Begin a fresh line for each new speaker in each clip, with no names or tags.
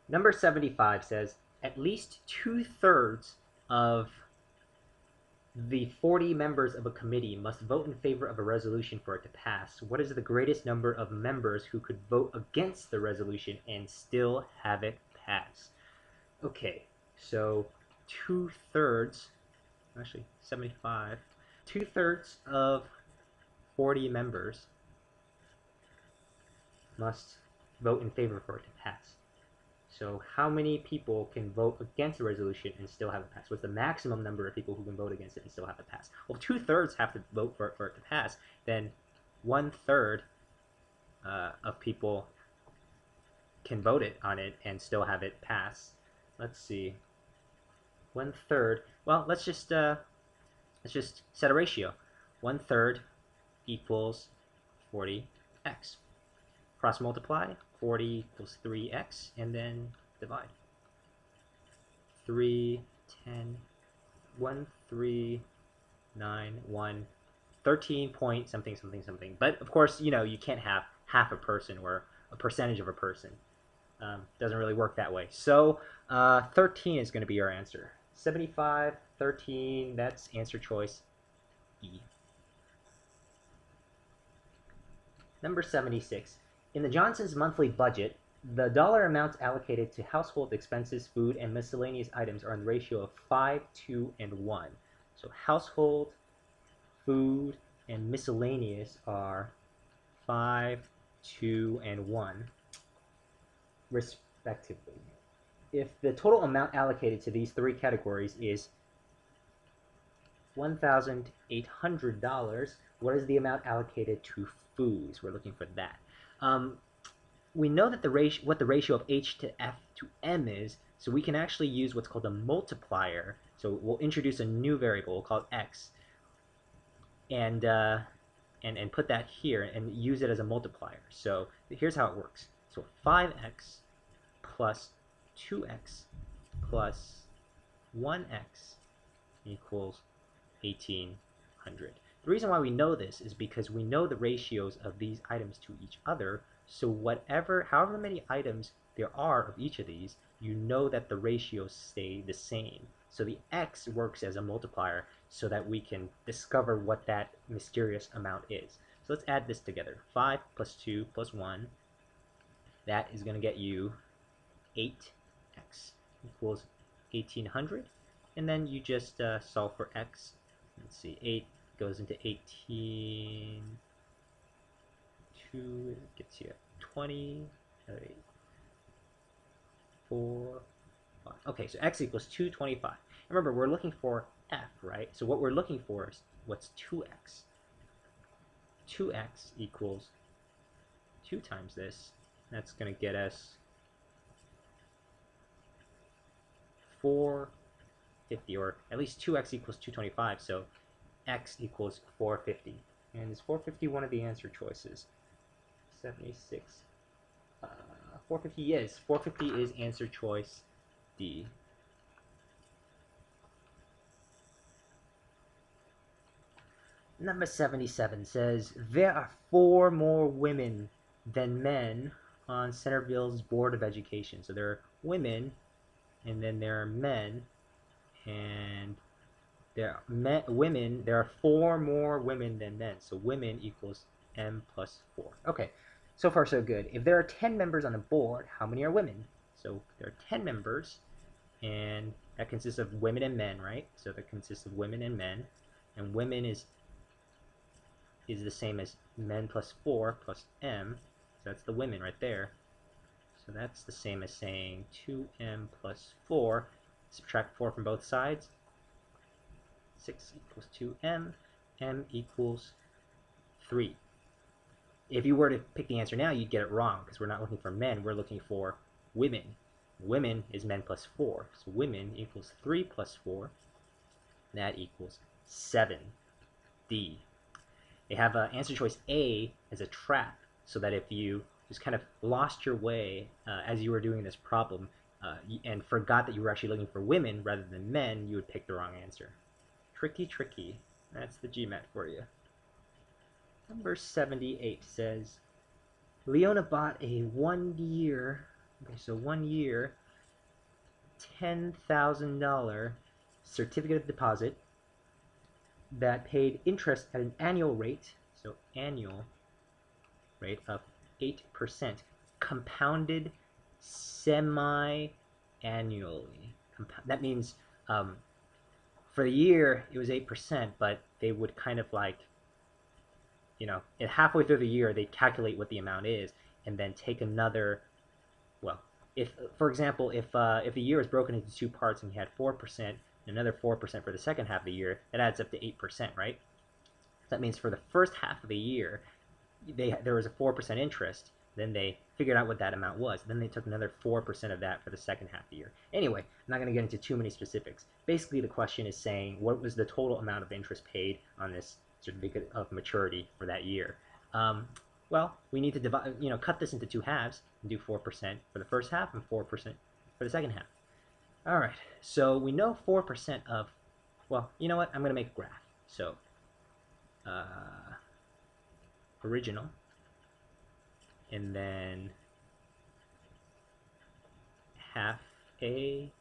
Number 75 says, at least 2/3 of the 40 members of a committee must vote in favor of a resolution for it to pass. What is the greatest number of members who could vote against the resolution and still have it pass? Okay, so 2/3, actually 75, 2/3 of 40 members must vote in favor for it to pass. So how many people can vote against the resolution and still have it pass? What's the maximum number of people who can vote against it and still have it pass? Well, if 2/3 have to vote for it to pass, then 1/3 of people can vote on it and still have it pass. Let's see. 1/3. Well, let's just set a ratio. 1/3 equals 40x. Cross multiply. 40 equals 3x, and then divide. 3, 10, 1, 3, 9, 1, 13 point something, something, something. But of course, you know, you can't have half a person or a percentage of a person. Doesn't really work that way. So 13 is going to be our answer. 75, 13, that's answer choice E. Number 76. In the Johnsons' monthly budget, the dollar amounts allocated to household expenses, food, and miscellaneous items are in the ratio of 5, 2, and 1. So household, food, and miscellaneous are 5, 2, and 1, respectively. If the total amount allocated to these three categories is $1,800, what is the amount allocated to foods? We're looking for that. We know that what the ratio of H to F to M is, so we can actually use what's called a multiplier. So we'll introduce a new variable called X, and put that here and use it as a multiplier. So here's how it works. So 5x plus 2x plus 1x equals 1,800. The reason why we know this is because we know the ratios of these items to each other. So however many items there are of each of these, you know that the ratios stay the same. So the x works as a multiplier so that we can discover what that mysterious amount is. So let's add this together. 5 plus 2 plus 1, that is going to get you 8x equals 1,800. And then you just solve for x. Let's see, 8 goes into 18, 2 gets you 20, 4, 5. Okay, so x equals 225. Remember, we're looking for f, right? So what we're looking for is what's 2x. 2x equals 2 times this. That's going to get us 450, or at least 2x equals 225, so x equals 450. And is 450 one of the answer choices? 76. 450 is. 450 is answer choice D. Number 77 says, there are 4 more women than men on Centerville's Board of Education. So there are women, and then there are men, and there are 4 more women than men. So women equals m plus 4. Okay, so far so good. If there are 10 members on the board, how many are women? So there are 10 members, and that consists of women and men, right? So that consists of women and men, and women is the same as men plus 4 plus m. So that's the women right there. So that's the same as saying 2m plus 4. Subtract 4 from both sides. 6 equals 2m. M equals 3. If you were to pick the answer now, you'd get it wrong, because we're not looking for men, we're looking for women. Women is men plus 4. So women equals 3 plus 4. That equals 7. D. They have answer choice A as a trap, so that if you just kind of lost your way as you were doing this problem and forgot that you were actually looking for women rather than men, you would pick the wrong answer. Tricky, tricky. That's the GMAT for you. Number 78 says, Leona bought a 1-year Okay, so 1 year, $10,000 certificate of deposit that paid interest at an annual rate, so annual rate of 8%, compounded semi-annually. That means for the year it was 8%, but they would kind of like, halfway through the year they calculate what the amount is and then take another, well, if, for example, if the year is broken into two parts and you had 4% and another 4% for the second half of the year, that adds up to 8%, right? That means for the first half of the year, there was a 4% interest. Then they figured out what that amount was. Then they took another 4% of that for the second half of the year. Anyway, I'm not going to get into too many specifics. Basically, the question is saying what was the total amount of interest paid on this certificate of maturity for that year. Well, we need to divide, cut this into two halves and do 4% for the first half and 4% for the second half. All right, so we know 4% of, well, you know what? I'm going to make a graph. So, original, and then half A,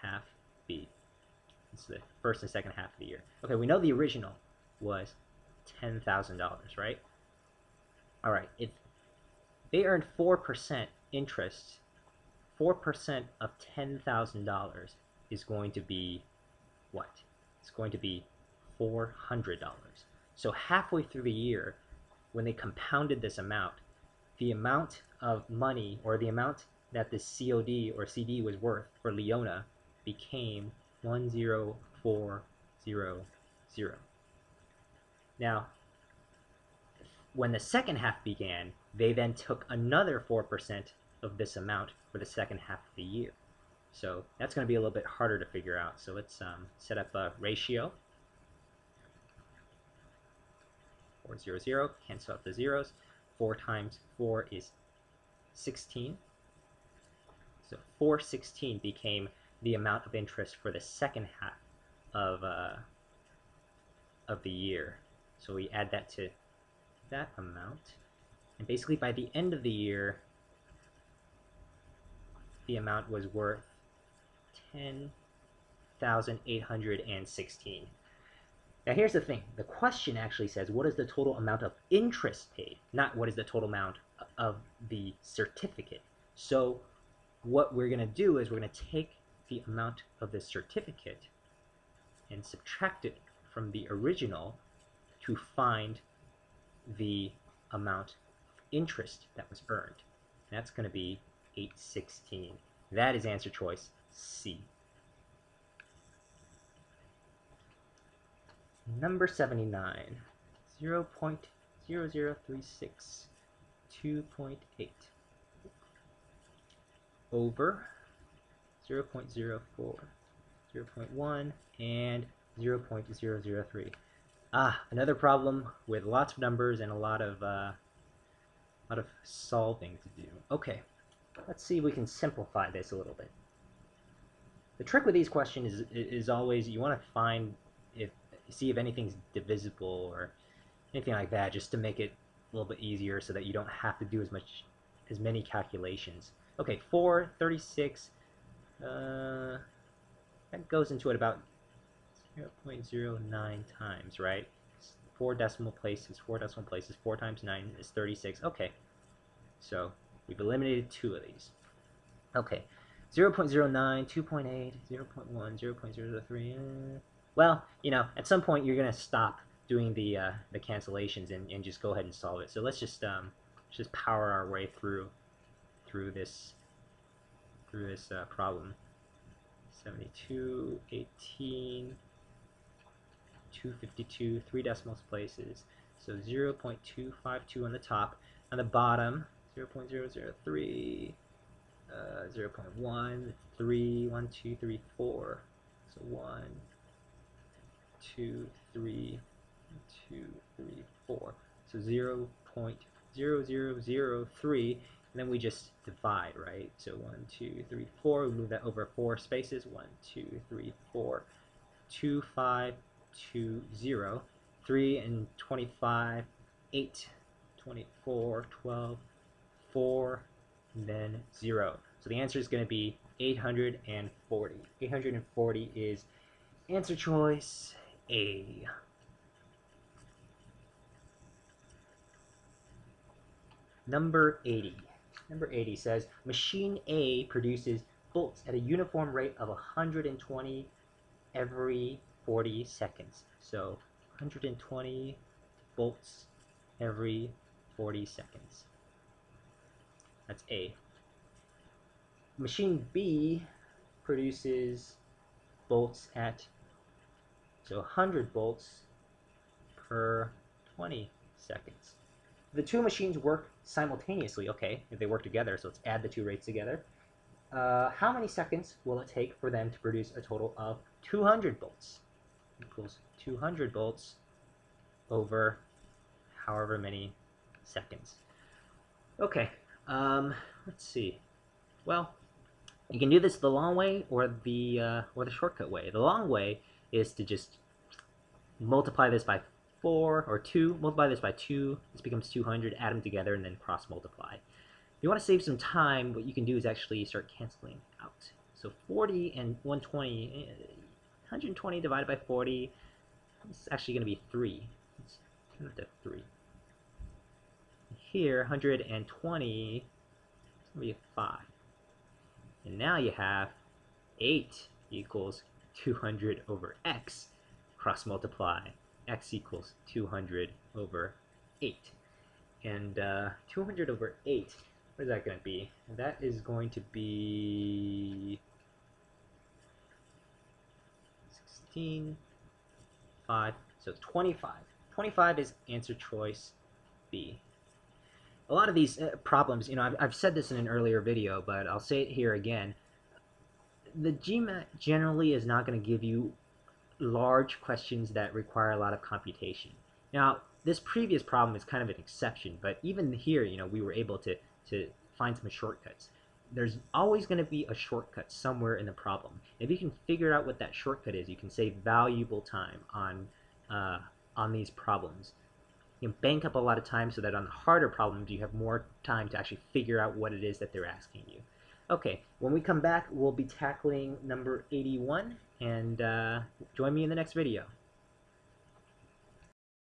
half B. It's the first and second half of the year. Okay, we know the original was $10,000, right? All right, if they earned 4% interest, 4% of $10,000 is going to be what? It's going to be $400. So halfway through the year, when they compounded this amount, the amount of money, or the amount that the COD or CD was worth for Leona, became 10400. Now, when the second half began, they then took another 4% of this amount for the second half of the year. So that's going to be a little bit harder to figure out. So let's set up a ratio. 400, cancel out the zeros. 4 times 4 is 16. So 416 became the amount of interest for the second half of the year. So we add that to that amount. And basically by the end of the year, the amount was worth 10,816. Now here's the thing. The question actually says, what is the total amount of interest paid? Not what is the total amount of the certificate. So what we're going to do is we're going to take the amount of the certificate and subtract it from the original to find the amount of interest that was earned. And that's going to be 816. That is answer choice C. Number 79, 0.0036, 2.8 over 0.04, 0.1, and 0.003. Another problem with lots of numbers and a lot of solving to do. Okay, let's see if we can simplify this a little bit. The trick with these questions is always you want to see if anything's divisible or anything like that, just to make it a little bit easier so that you don't have to do as many calculations. Okay, 436, that goes into it about 0.09 times, right? 4 decimal places, 4 times 9 is 36. Okay, so we've eliminated 2 of these. Okay, 0.09, 2.8, 0.1, 0.003. Well, at some point you're gonna stop doing the cancellations and just go ahead and solve it. So let's just power our way through this problem. 72, 18, 252, 3 decimal places. So 0.252 on the top. On the bottom, 0.003, 0.1, 3, 1, 2, 3, 4. So 1, 2, 3, 2, 3, 4. So 0.0003, and then we just divide, right? So 1, 2, 3, 4. We move that over 4 spaces. 1, 2, 3, 4. 2, 5, 2, 0. 3 and 25, 8, 24, 12, 4, then 0. So the answer is going to be 840. 840 is answer choice A. Number 80. Number 80 says, machine A produces bolts at a uniform rate of 120 every 40 seconds. So 120 bolts every 40 seconds. That's A. Machine B produces bolts at, so 100 bolts per 20 seconds. The two machines work simultaneously. Okay, if they work together, so let's add the two rates together. How many seconds will it take for them to produce a total of 200 volts? Equals 200 volts over however many seconds. Okay, let's see. Well, you can do this the long way or the shortcut way. The long way is to just multiply this by 4 or 2, multiply this by 2, this becomes 200, add them together, and then cross multiply. If you want to save some time, what you can do is actually start canceling out. So 40 and 120, 120 divided by 40, it's actually going to be 3. Let's turn it to 3. Here, 120, it's going to be 5. And now you have 8 equals 200 over x. Cross multiply. X equals 200 over 8. And 200 over 8, what is that going to be? That is going to be 16, 5, so 25. 25 is answer choice B. A lot of these problems, I've said this in an earlier video, but I'll say it here again. The GMAT generally is not going to give you large questions that require a lot of computation. Now, this previous problem is kind of an exception, but even here, we were able to find some shortcuts. There's always going to be a shortcut somewhere in the problem. If you can figure out what that shortcut is, you can save valuable time on these problems. You can bank up a lot of time so that on the harder problems you have more time to actually figure out what it is that they're asking you. Okay, when we come back, we'll be tackling number 81, and join me in the next video.